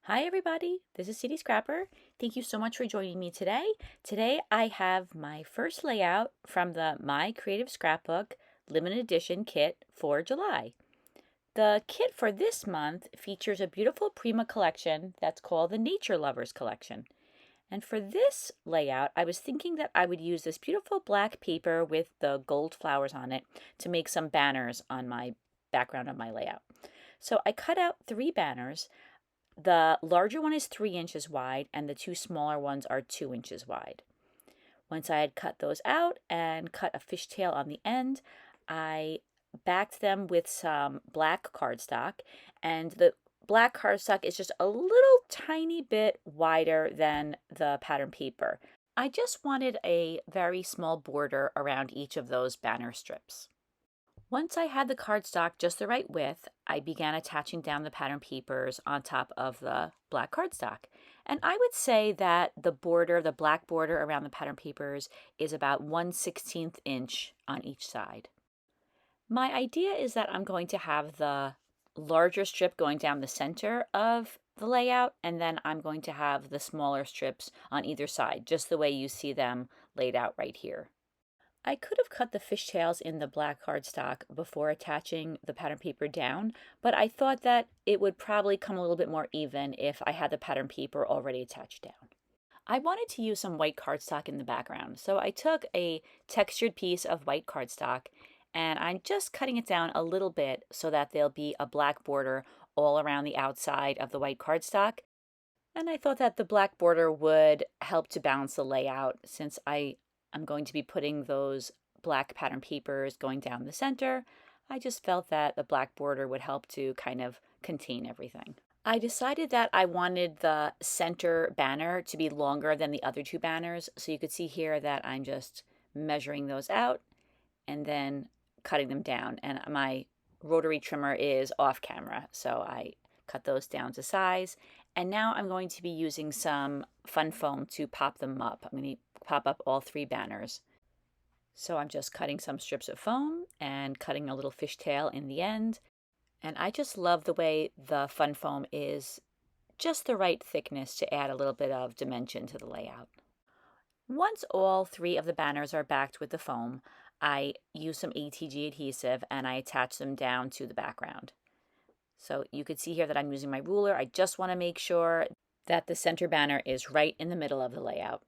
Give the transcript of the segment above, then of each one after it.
Hi everybody, this is CD Scrapper. Thank you so much for joining me today. Today I have my first layout from the My Creative Scrapbook limited edition kit for July. The kit for this month features a beautiful Prima collection that's called the Nature Lovers Collection. And for this layout, I was thinking that I would use this beautiful black paper with the gold flowers on it to make some banners on my background of my layout. So I cut out 3 banners. The larger one is 3 inches wide and the 2 smaller ones are 2 inches wide. Once I had cut those out and cut a fishtail on the end, I backed them with some black cardstock, and the black cardstock is just a little tiny bit wider than the pattern paper. I just wanted a very small border around each of those banner strips. Once I had the cardstock just the right width, I began attaching down the pattern papers on top of the black cardstock. And I would say that the border, the black border around the pattern papers is about 1/16 inch on each side. My idea is that I'm going to have the larger strip going down the center of the layout, and then I'm going to have the smaller strips on either side, just the way you see them laid out right here. I could have cut the fishtails in the black cardstock before attaching the pattern paper down, but I thought that it would probably come a little bit more even if I had the pattern paper already attached down. I wanted to use some white cardstock in the background, so I took a textured piece of white cardstock and I'm just cutting it down a little bit so that there'll be a black border all around the outside of the white cardstock. And I thought that the black border would help to balance the layout since I'm going to be putting those black pattern papers going down the center. I just felt that the black border would help to kind of contain everything. I decided that I wanted the center banner to be longer than the other 2 banners. So you could see here that I'm just measuring those out and then cutting them down. And my rotary trimmer is off camera, so I cut those down to size. And now I'm going to be using some fun foam to pop them up. I'm going to pop up all 3 banners. So I'm just cutting some strips of foam and cutting a little fishtail in the end. And I just love the way the fun foam is just the right thickness to add a little bit of dimension to the layout. Once all 3 of the banners are backed with the foam, I use some ATG adhesive and I attach them down to the background. So you could see here that I'm using my ruler. I just want to make sure that the center banner is right in the middle of the layout.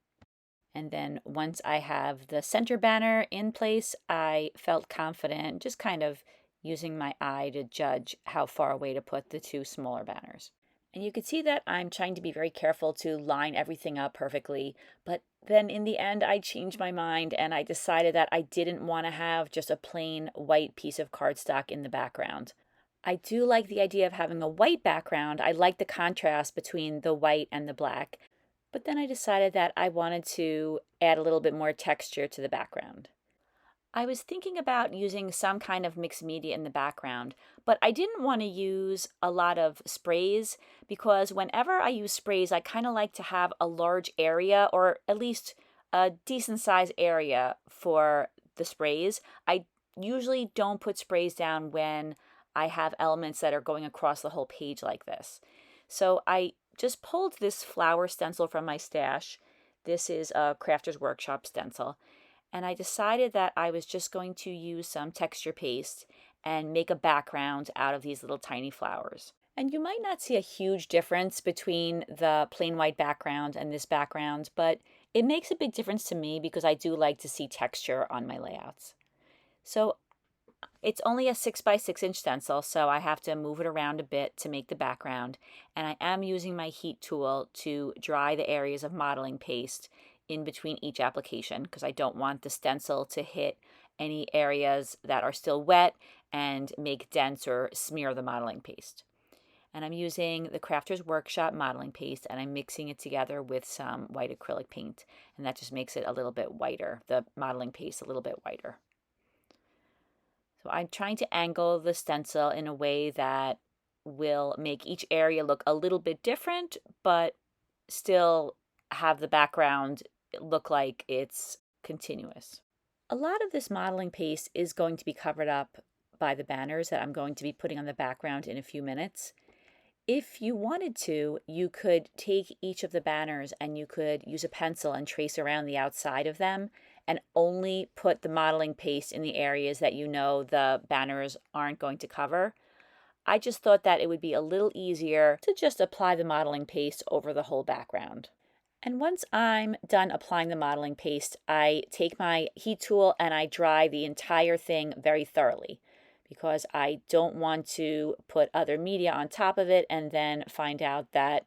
And then once I have the center banner in place, I felt confident just kind of using my eye to judge how far away to put the 2 smaller banners. And you can see that I'm trying to be very careful to line everything up perfectly, but then in the end I changed my mind and I decided that I didn't want to have just a plain white piece of cardstock in the background. I do like the idea of having a white background. I like the contrast between the white and the black, but then I decided that I wanted to add a little bit more texture to the background. I was thinking about using some kind of mixed media in the background, but I didn't want to use a lot of sprays because whenever I use sprays, I kind of like to have a large area or at least a decent sized area for the sprays. I usually don't put sprays down when I have elements that are going across the whole page like this. So I just pulled this flower stencil from my stash. This is a Crafter's Workshop stencil. And I decided that I was just going to use some texture paste and make a background out of these little tiny flowers. And you might not see a huge difference between the plain white background and this background, but it makes a big difference to me because I do like to see texture on my layouts. So it's only a 6x6 inch stencil, so I have to move it around a bit to make the background. And I am using my heat tool to dry the areas of modeling paste in between each application because I don't want the stencil to hit any areas that are still wet and make dents or smear the modeling paste. And I'm using the Crafter's Workshop modeling paste and I'm mixing it together with some white acrylic paint, and that just makes it a little bit whiter, the modeling paste a little bit whiter. So I'm trying to angle the stencil in a way that will make each area look a little bit different, but still have the background look like it's continuous. A lot of this modeling paste is going to be covered up by the banners that I'm going to be putting on the background in a few minutes. If you wanted to, you could take each of the banners and you could use a pencil and trace around the outside of them and only put the modeling paste in the areas that you know the banners aren't going to cover. I just thought that it would be a little easier to just apply the modeling paste over the whole background. And once I'm done applying the modeling paste, I take my heat tool and I dry the entire thing very thoroughly because I don't want to put other media on top of it and then find out that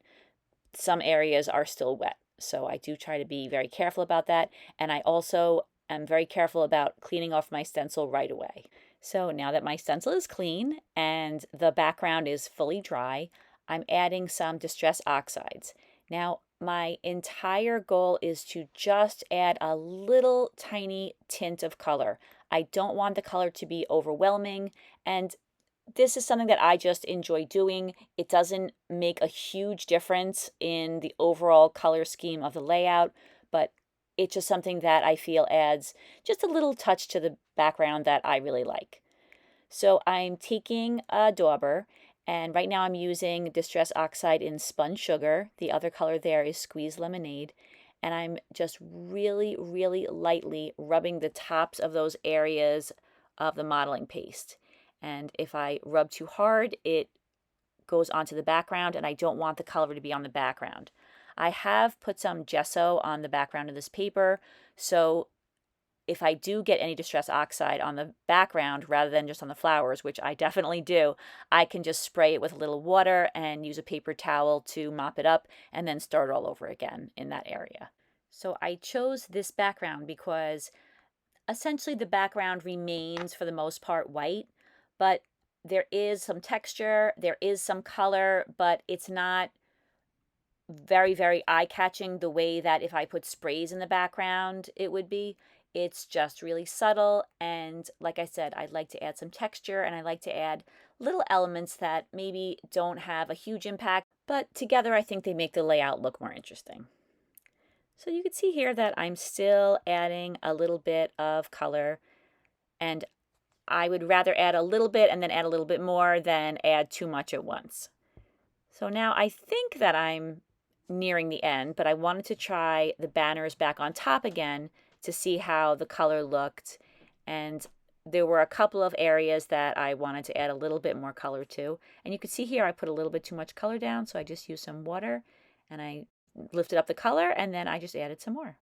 some areas are still wet. So I do try to be very careful about that. And I also am very careful about cleaning off my stencil right away. So now that my stencil is clean and the background is fully dry, I'm adding some Distress Oxides. Now, my entire goal is to just add a little tiny tint of color. I don't want the color to be overwhelming, and this is something that I just enjoy doing. It doesn't make a huge difference in the overall color scheme of the layout, but it's just something that I feel adds just a little touch to the background that I really like. So I'm taking a dauber, and right now I'm using Distress Oxide in Spun Sugar. The other color there is Squeezed Lemonade. And I'm just really, really lightly rubbing the tops of those areas of the modeling paste. And if I rub too hard, it goes onto the background, and I don't want the color to be on the background. I have put some gesso on the background of this paper, so if I do get any Distress Oxide on the background rather than just on the flowers, which I definitely do, I can just spray it with a little water and use a paper towel to mop it up and then start all over again in that area. So I chose this background because essentially the background remains for the most part white, but there is some texture, there is some color, but it's not very, very eye-catching the way that if I put sprays in the background it would be. It's just really subtle, and like I said, I'd like to add some texture and I like to add little elements that maybe don't have a huge impact, but together I think they make the layout look more interesting. So you can see here that I'm still adding a little bit of color, and I would rather add a little bit and then add a little bit more than add too much at once. So now I think that I'm nearing the end, but I wanted to try the banners back on top again to see how the color looked. And there were a couple of areas that I wanted to add a little bit more color to. And you can see here I put a little bit too much color down, so I just used some water and I lifted up the color and then I just added some more.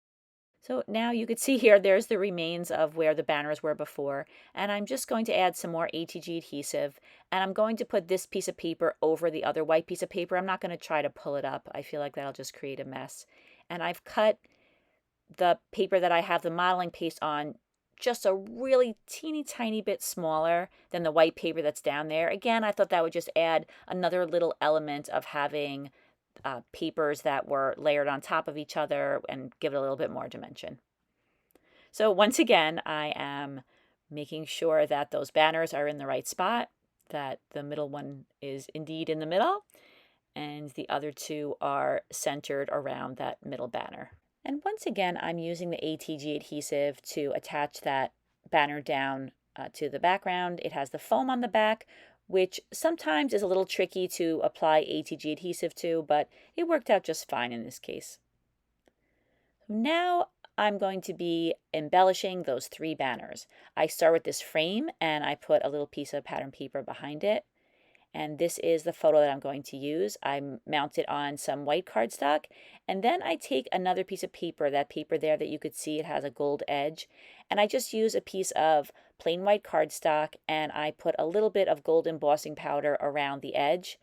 So now you can see here there's the remains of where the banners were before, and I'm just going to add some more ATG adhesive, and I'm going to put this piece of paper over the other white piece of paper. I'm not going to try to pull it up. I feel like that'll just create a mess. And I've cut the paper that I have the modeling paste on just a really teeny tiny bit smaller than the white paper that's down there. Again, I thought that would just add another little element of having papers that were layered on top of each other and give it a little bit more dimension. So once again, I am making sure that those banners are in the right spot, that the middle one is indeed in the middle, and the other two are centered around that middle banner. And once again, I'm using the ATG adhesive to attach that banner down to the background. It has the foam on the back, which sometimes is a little tricky to apply ATG adhesive to, but it worked out just fine in this case. Now I'm going to be embellishing those three banners. I start with this frame and I put a little piece of pattern paper behind it. And this is the photo that I'm going to use. I mount it on some white cardstock, and then I take another piece of paper, that paper there that you could see it has a gold edge, and I just use a piece of plain white cardstock and I put a little bit of gold embossing powder around the edge,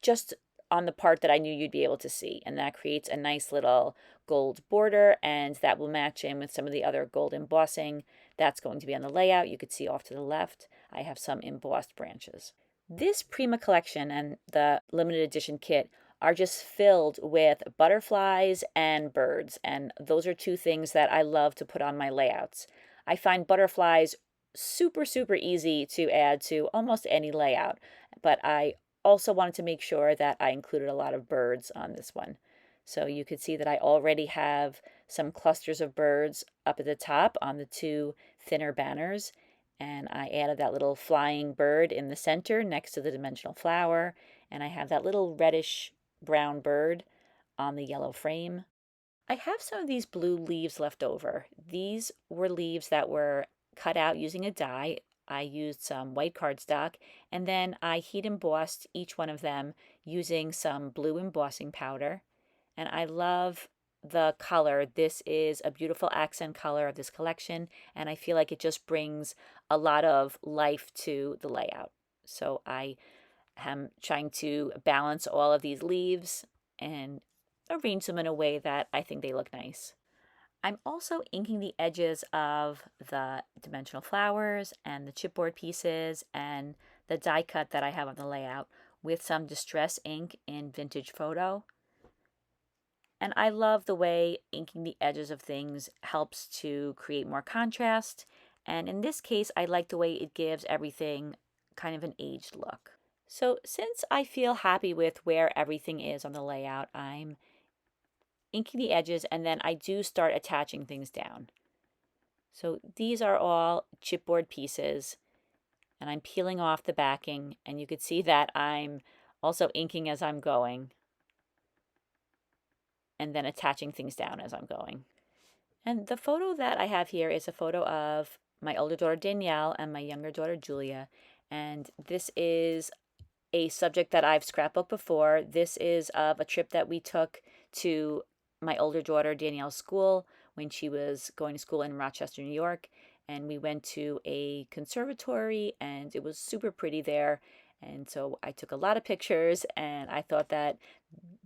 just on the part that I knew you'd be able to see, and that creates a nice little gold border, and that will match in with some of the other gold embossing that's going to be on the layout. You could see off to the left I have some embossed branches. This Prima collection and the limited edition kit are just filled with butterflies and birds, and those are two things that I love to put on my layouts. I find butterflies super, super easy to add to almost any layout, but I also wanted to make sure that I included a lot of birds on this one. So you could see that I already have some clusters of birds up at the top on the two thinner banners. And I added that little flying bird in the center next to the dimensional flower. and I have that little reddish brown bird on the yellow frame. I have some of these blue leaves left over. These were leaves that were cut out using a die. I used some white cardstock, and then I heat embossed each one of them using some blue embossing powder. And I love the color. This is a beautiful accent color of this collection, and I feel like it just brings a lot of life to the layout. So I am trying to balance all of these leaves and arrange them in a way that I think they look nice. I'm also inking the edges of the dimensional flowers and the chipboard pieces and the die cut that I have on the layout with some Distress ink in Vintage Photo. And I love the way inking the edges of things helps to create more contrast. And in this case, I like the way it gives everything kind of an aged look. So since I feel happy with where everything is on the layout, I'm inking the edges, and then I do start attaching things down. So these are all chipboard pieces, and I'm peeling off the backing, and you could see that I'm also inking as I'm going, and then attaching things down as I'm going. And the photo that I have here is a photo of my older daughter Danielle and my younger daughter Julia, and this is a subject that I've scrapbooked before. This is of a trip that we took to my older daughter Danielle's school when she was going to school in Rochester, New York. And we went to a conservatory, and it was super pretty there. And so I took a lot of pictures, and I thought that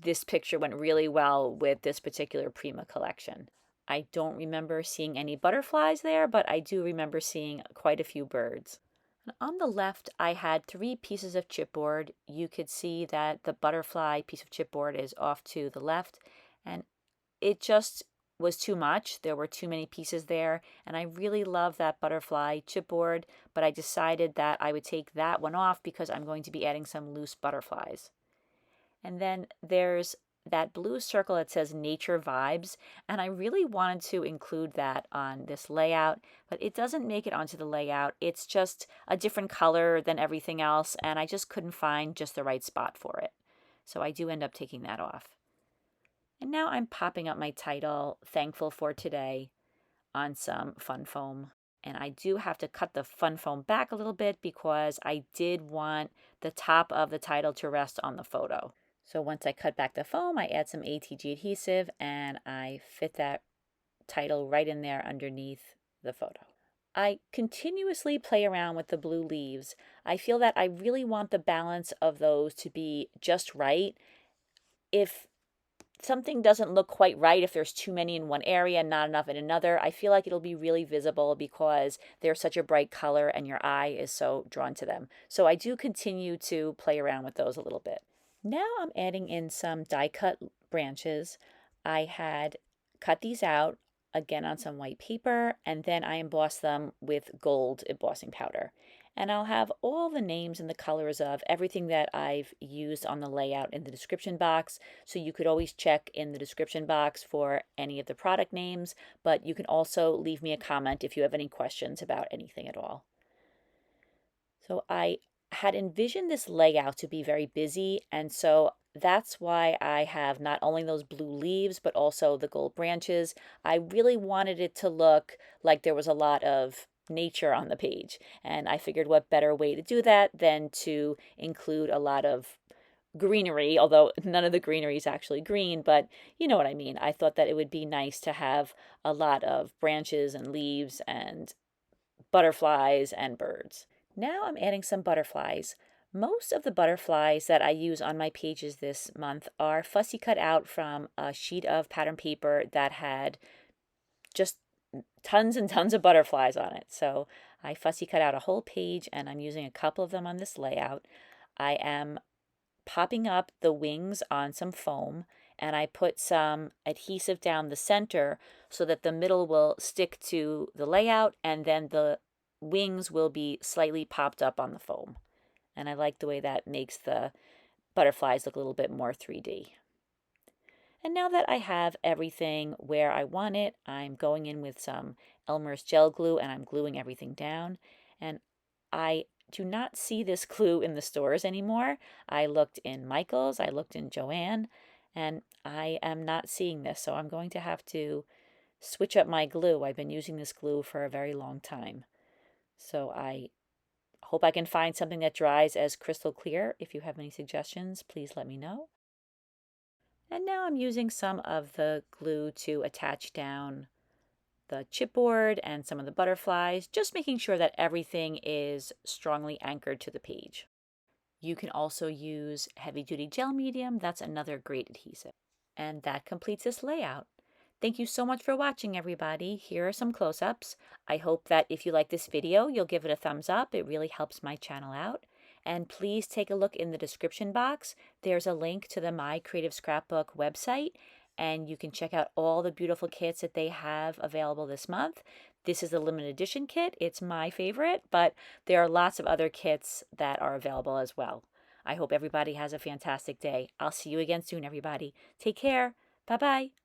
this picture went really well with this particular Prima collection. I don't remember seeing any butterflies there, but I do remember seeing quite a few birds. On the left, I had 3 pieces of chipboard. You could see that the butterfly piece of chipboard is off to the left, and it just was too much. There were too many pieces there, and I really love that butterfly chipboard, but I decided that I would take that one off because I'm going to be adding some loose butterflies. And then there's that blue circle that says Nature Vibes, and I really wanted to include that on this layout, but it doesn't make it onto the layout. It's just a different color than everything else, and I just couldn't find just the right spot for it. So I do end up taking that off. And now I'm popping up my title, Thankful for Today, on some fun foam. And I do have to cut the fun foam back a little bit because I did want the top of the title to rest on the photo. So once I cut back the foam, I add some ATG adhesive and I fit that title right in there underneath the photo. I continuously play around with the blue leaves. I feel that I really want the balance of those to be just right. If something doesn't look quite right, if there's too many in one area and not enough in another, I feel like it'll be really visible because they're such a bright color and your eye is so drawn to them. So I do continue to play around with those a little bit. Now I'm adding in some die cut branches. I had cut these out again on some white paper, and then I embossed them with gold embossing powder. And I'll have all the names and the colors of everything that I've used on the layout in the description box. So you could always check in the description box for any of the product names, but you can also leave me a comment if you have any questions about anything at all. So I had envisioned this layout to be very busy, and so that's why I have not only those blue leaves, but also the gold branches. I really wanted it to look like there was a lot of nature on the page, and I figured what better way to do that than to include a lot of greenery, although none of the greenery is actually green, but you know what I mean. I thought that it would be nice to have a lot of branches and leaves and butterflies and birds. Now I'm adding some butterflies. Most of the butterflies that I use on my pages this month are fussy cut out from a sheet of pattern paper that had just tons and tons of butterflies on it. So I fussy cut out a whole page, and I'm using a couple of them on this layout. I am popping up the wings on some foam, and I put some adhesive down the center so that the middle will stick to the layout, and then the wings will be slightly popped up on the foam. And I like the way that makes the butterflies look a little bit more 3D. And now that I have everything where I want it, I'm going in with some Elmer's gel glue and I'm gluing everything down. And I do not see this glue in the stores anymore. I looked in Michael's, I looked in Joann, and I am not seeing this. So I'm going to have to switch up my glue. I've been using this glue for a very long time. So I hope I can find something that dries as crystal clear. If you have any suggestions, please let me know. And now I'm using some of the glue to attach down the chipboard and some of the butterflies, just making sure that everything is strongly anchored to the page. You can also use heavy-duty gel medium. That's another great adhesive. And that completes this layout. Thank you so much for watching, everybody. Here are some close-ups. I hope that if you like this video, you'll give it a thumbs up. It really helps my channel out. And please take a look in the description box. There's a link to the My Creative Scrapbook website, and you can check out all the beautiful kits that they have available this month. This is the limited edition kit. It's my favorite, but there are lots of other kits that are available as well. I hope everybody has a fantastic day. I'll see you again soon, everybody. Take care. Bye-bye.